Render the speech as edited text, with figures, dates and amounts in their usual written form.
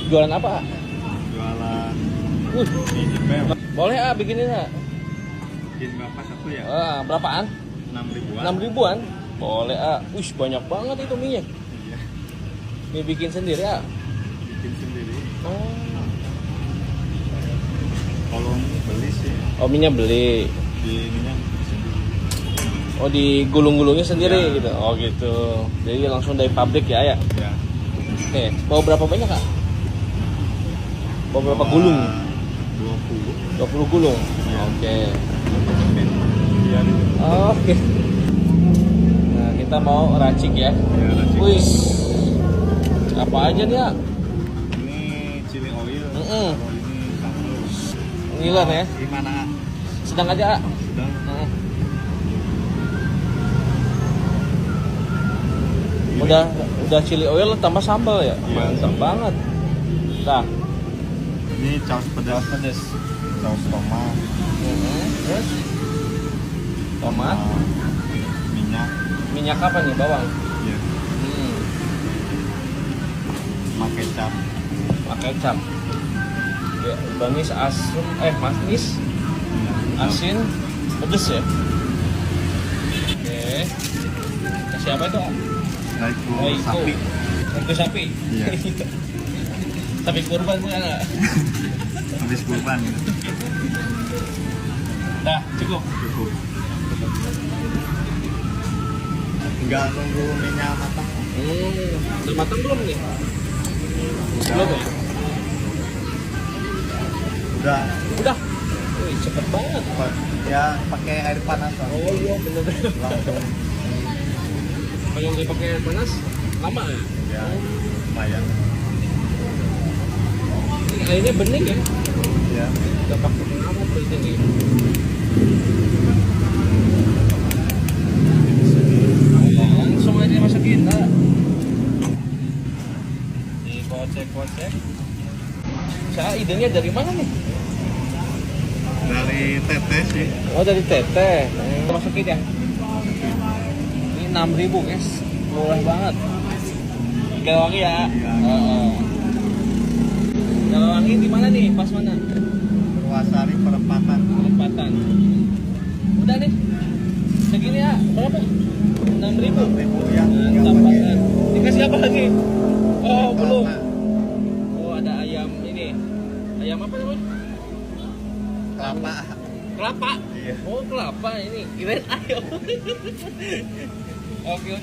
Jualan apa? Jualan Wih, ini boleh bikinin bikin berapa satu ya? berapaan? 6.000-an. 6.000-an? Boleh Wih, banyak banget itu mie-nya. Iya, Mie bikin sendiri bikin sendiri. Oh. Kalau mie beli sih, Oh, mie-nya beli. di ininya sendiri. Oh, digulung-gulungnya sendiri Ya. gitu. Oh, gitu. Jadi langsung dari pabrik ya? Ya. Oke, mau berapa banyak Mau berapa gulung? 20 gulung. Ya. Oke. Iya, Oke. Nah, kita mau racik ya. ya racik. Wih. Apa aja nih Ini chili oil. Mm-mm. Kalau ini sambal. Ngiler ya. Gimana? Sedang aja Sedang. Udah chili oil tambah sambal ya. Iya. Mantap banget. Nah, Ini saus pedas. Saus tomat. terus tomat, Minyak. minyak apa nih? Bawang. Ya. Sama kecap. Pakai kecap. Ya, manis, manis, Ya. asin, pedes ya. Oke. Kasih apa itu? Raiko sapi. Raiko sapi. Iya. Sapi kurban bukan nggak? Habis kurban. Dah, cukup. Cukup. Enggak nunggu minyak matang. Udah matang belum nih? Belum ya? Udah. Udah. Wih, cepet banget. Ya pakai air panas. Oh iya, bener-bener. Langsung. Kalau nggak pakai air panas, lama ya? Ya lumayan. Ini airnya bening ya? Ya. Nggak pakai apa berarti nih? Langsung aja masukin, Dikocek-kocek. Saya idenya dari mana nih? Dari teteh sih. Oh, dari teteh. Masukin ya? Ini 6.000 guys, murah banget. Ikan wangi ya? Iya. Ikan wangi di mana nih? Pas mana? Purwasari perempatan. Perempatan. Udah nih. Segini ya? Berapa? 6.000. 6.000 ya. Mantap banget. Dikasih apa lagi? Oh, belum. Kelapa. Oh, ada ayam ini. Ayam apa namanya? Kelapa. Kelapa. Iya. Oh, kelapa ini. Kirain ayam. Oke.